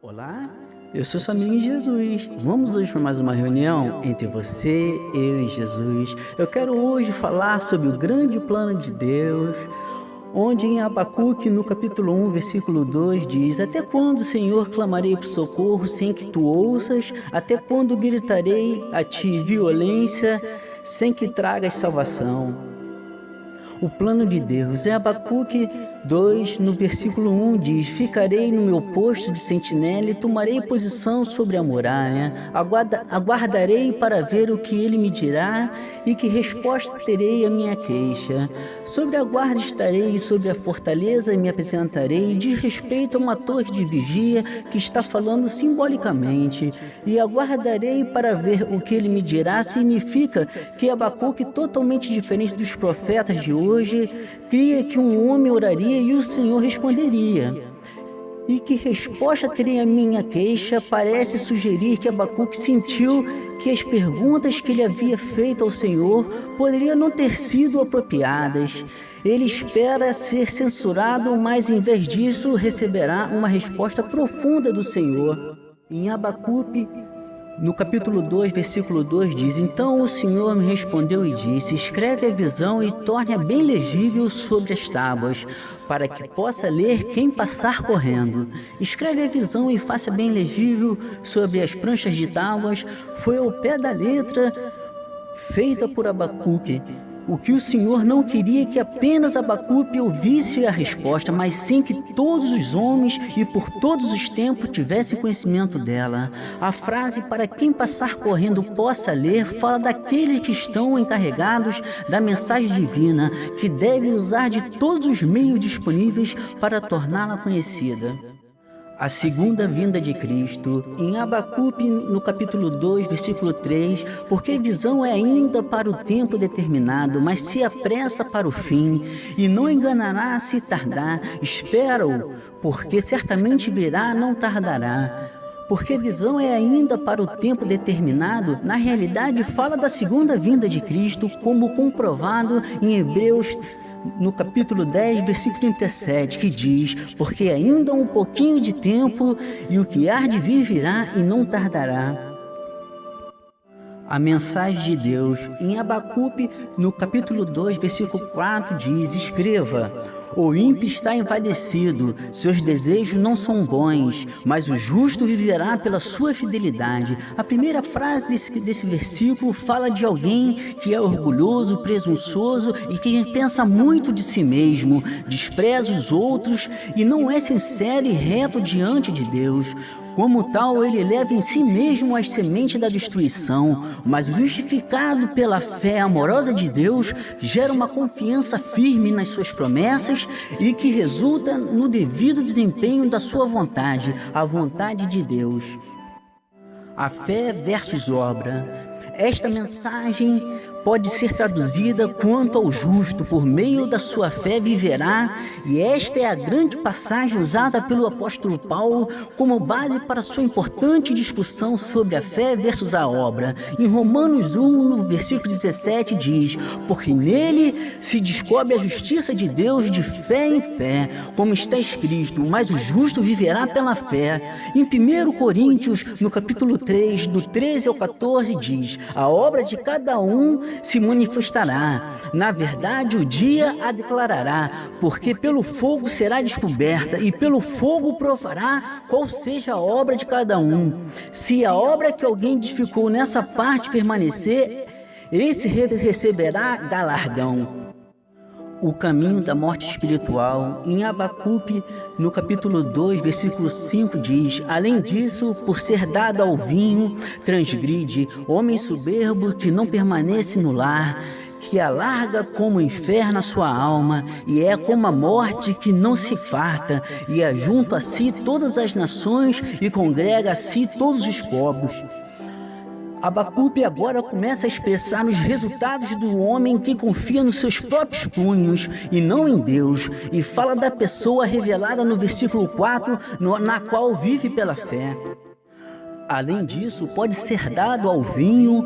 Olá, eu sou seu amigo Jesus. Vamos hoje para mais uma reunião entre você, eu e Jesus. Eu quero hoje falar sobre o grande plano de Deus, onde em Abacuque, no capítulo 1, versículo 2, diz: Até quando, Senhor, clamarei por socorro sem que tu ouças? Até quando gritarei a ti violência sem que tragas salvação? O plano de Deus. Em Abacuque 2, no versículo 1, diz: Ficarei no meu posto de sentinela e tomarei posição sobre a muralha. Aguardarei para ver o que ele me dirá e que resposta terei à minha queixa. Sobre a guarda estarei e sobre a fortaleza me apresentarei. Diz respeito a uma torre de vigia que está falando simbolicamente. E aguardarei para ver o que ele me dirá. Significa que Abacuque, totalmente diferente dos profetas de hoje, cria que um homem oraria e o Senhor responderia. E que resposta teria a minha queixa parece sugerir que Abacuque sentiu que as perguntas que ele havia feito ao Senhor poderiam não ter sido apropriadas. Ele espera ser censurado, mas em vez disso receberá uma resposta profunda do Senhor. Em Abacuque, no capítulo 2, versículo 2 diz: Então o Senhor me respondeu e disse: Escreve a visão e torne-a bem legível sobre as tábuas, para que possa ler quem passar correndo. Escreve a visão e faça bem legível sobre as pranchas de tábuas. Foi ao pé da letra feita por Abacuque. O que o Senhor não queria que apenas Abacuque ouvisse a resposta, mas sim que todos os homens e por todos os tempos tivessem conhecimento dela. A frase "para quem passar correndo possa ler" fala daqueles que estão encarregados da mensagem divina, que devem usar de todos os meios disponíveis para torná-la conhecida. A segunda vinda de Cristo. Em Abacuque, no capítulo 2, versículo 3, porque visão é ainda para o tempo determinado, mas se apressa para o fim, e não enganará se tardar. Espera-o, porque certamente virá, não tardará. Porque visão é ainda para o tempo determinado, na realidade fala da segunda vinda de Cristo, como comprovado em Hebreus, no capítulo 10, versículo 37, que diz: Porque ainda um pouquinho de tempo, e o que há de vir virá e não tardará. A mensagem de Deus. Em Abacuque, no capítulo 2, versículo 4, diz: Escreva: O ímpio está envadecido, seus desejos não são bons, mas o justo viverá pela sua fidelidade. A primeira frase desse versículo fala de alguém que é orgulhoso, presunçoso e que pensa muito de si mesmo, despreza os outros e não é sincero e reto diante de Deus. Como tal, ele leva em si mesmo as sementes da destruição, mas o justificado pela fé amorosa de Deus gera uma confiança firme nas suas promessas e que resulta no devido desempenho da sua vontade, a vontade de Deus. A fé versus obra. Esta mensagem pode ser traduzida: quanto ao justo, por meio da sua fé viverá, e esta é a grande passagem usada pelo apóstolo Paulo como base para sua importante discussão sobre a fé versus a obra. Em Romanos 1, no versículo 17, diz: Porque nele se descobre a justiça de Deus de fé em fé, como está escrito: Mas o justo viverá pela fé. Em 1 Coríntios, no capítulo 3, do 13 ao 14, diz: A obra de cada um se manifestará. Na verdade, o dia a declarará, porque pelo fogo será descoberta, e pelo fogo provará qual seja a obra de cada um. Se a obra que alguém edificou nessa parte permanecer, esse receberá galardão. O caminho da morte espiritual. Em Abacuque, no capítulo 2, versículo 5, diz: Além disso, por ser dado ao vinho, transgride, homem soberbo que não permanece no lar, que alarga como o inferno a sua alma, e é como a morte que não se farta, e ajunta a si todas as nações, e congrega a si todos os povos. Abacuque agora começa a expressar os resultados do homem que confia nos seus próprios punhos e não em Deus, e fala da pessoa revelada no versículo 4, na qual vive pela fé. Além disso, pode ser dado ao vinho,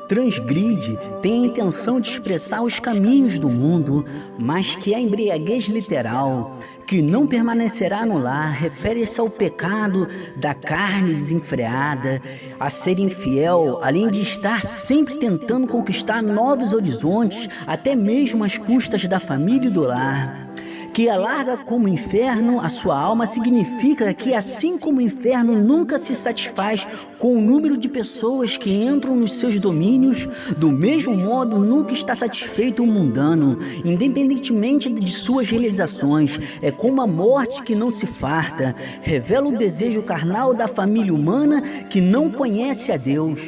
transgride, tem a intenção de expressar os caminhos do mundo, mas que é a embriaguez literal, que não permanecerá no lar refere-se ao pecado da carne desenfreada, a ser infiel, além de estar sempre tentando conquistar novos horizontes, até mesmo às custas da família e do lar. Que alarga como inferno a sua alma significa que, assim como o inferno nunca se satisfaz com o número de pessoas que entram nos seus domínios, do mesmo modo nunca está satisfeito o mundano, independentemente de suas realizações. É como a morte que não se farta, revela o desejo carnal da família humana que não conhece a Deus.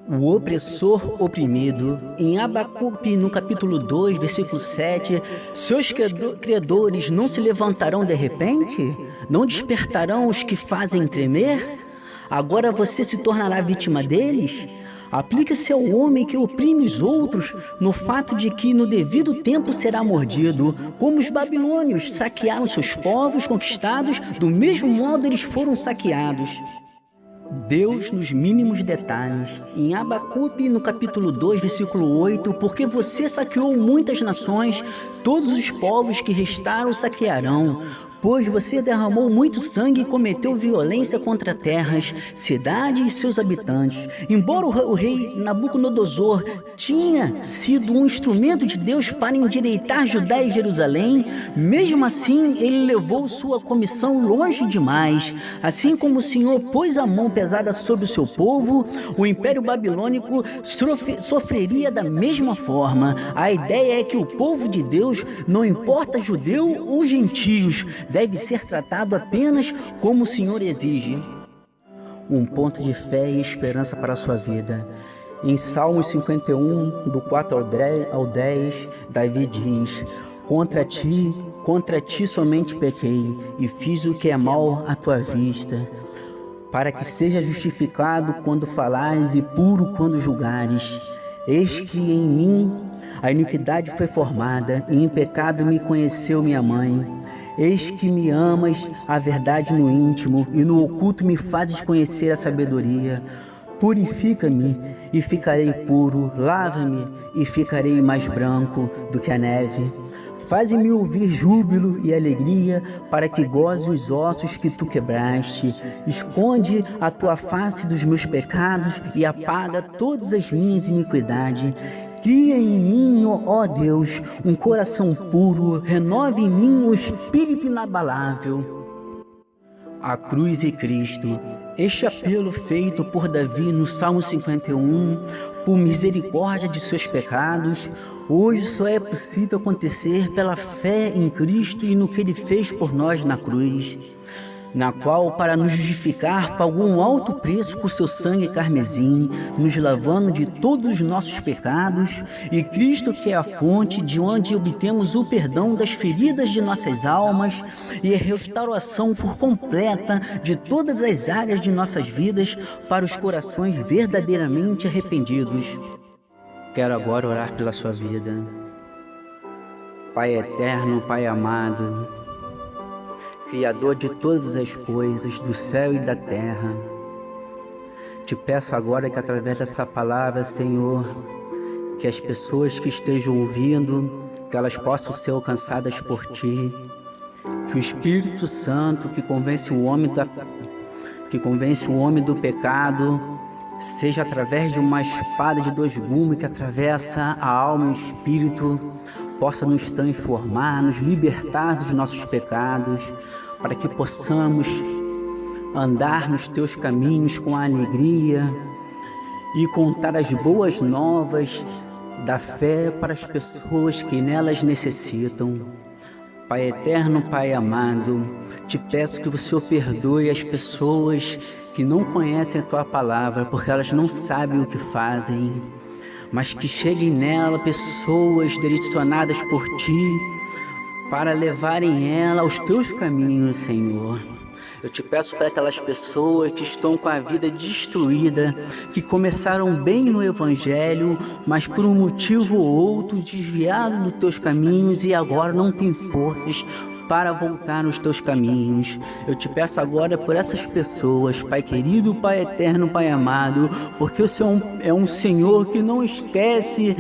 O opressor oprimido. Em Abacuque, no capítulo 2, versículo 7, seus credores não se levantarão de repente? Não despertarão os que fazem tremer? Agora você se tornará vítima deles? Aplica-se ao homem que oprime os outros no fato de que no devido tempo será mordido. Como os babilônios saquearam seus povos conquistados, do mesmo modo eles foram saqueados. Deus nos mínimos detalhes. Em Abacuque, no capítulo 2, versículo 8, porque você saqueou muitas nações, todos os povos que restaram saquearão. Pois você derramou muito sangue e cometeu violência contra terras, cidades e seus habitantes. Embora o rei Nabucodonosor tinha sido um instrumento de Deus para endireitar Judá e Jerusalém, mesmo assim ele levou sua comissão longe demais. Assim como o Senhor pôs a mão pesada sobre o seu povo, o Império Babilônico sofreria da mesma forma. A ideia é que o povo de Deus, não importa judeu ou gentios, deve ser tratado apenas como o Senhor exige. Um ponto de fé e esperança para a sua vida. Em Salmos 51, do 4 ao 10, Davi diz: contra ti somente pequei, e fiz o que é mal à tua vista, para que seja justificado quando falares e puro quando julgares. Eis que em mim a iniquidade foi formada, e em pecado me conheceu minha mãe. Eis que me amas a verdade no íntimo, e no oculto me fazes conhecer a sabedoria. Purifica-me e ficarei puro, lava-me e ficarei mais branco do que a neve. Faze-me ouvir júbilo e alegria, para que goze os ossos que tu quebraste. Esconde a tua face dos meus pecados e apaga todas as minhas iniquidades. Cria em mim, ó Deus, um coração puro, renove em mim um espírito inabalável. A cruz e Cristo. Este apelo feito por Davi no Salmo 51, por misericórdia de seus pecados, hoje só é possível acontecer pela fé em Cristo e no que Ele fez por nós na cruz, na qual, para nos justificar, pagou um alto preço por seu sangue carmesim, nos lavando de todos os nossos pecados, e Cristo, que é a fonte de onde obtemos o perdão das feridas de nossas almas e a restauração por completa de todas as áreas de nossas vidas para os corações verdadeiramente arrependidos. Quero agora orar pela sua vida. Pai eterno, Pai amado, Criador de todas as coisas, do céu e da terra, te peço agora que através dessa palavra, Senhor, que as pessoas que estejam ouvindo, que elas possam ser alcançadas por Ti, que o Espírito Santo que convence o homem do pecado, seja através de uma espada de dois gumes que atravessa a alma e o espírito, possa nos transformar, nos libertar dos nossos pecados, para que possamos andar nos Teus caminhos com alegria e contar as boas novas da fé para as pessoas que nelas necessitam. Pai eterno, Pai amado, te peço que o Senhor perdoe as pessoas que não conhecem a Tua palavra, porque elas não sabem o que fazem, mas que cheguem nela pessoas direcionadas por Ti, para levarem ela aos Teus caminhos, Senhor. Eu te peço para aquelas pessoas que estão com a vida destruída, que começaram bem no Evangelho, mas por um motivo ou outro desviaram dos Teus caminhos e agora não têm forças para voltar nos Teus caminhos. Eu te peço agora por essas pessoas, Pai querido, Pai eterno, Pai amado, porque o Senhor é um Senhor que não esquece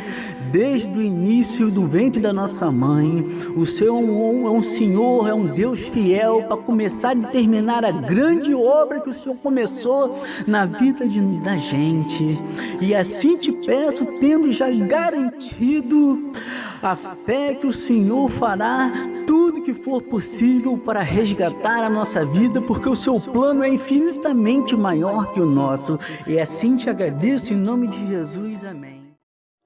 desde o início do ventre da nossa mãe. O Senhor é um Senhor, é um Deus fiel para começar e terminar a grande obra que o Senhor começou na vida da gente. E assim te peço, tendo já garantido a fé que o Senhor fará tudo que for possível para resgatar a nossa vida, porque o seu plano é infinitamente maior que o nosso. E assim te agradeço em nome de Jesus. Amém.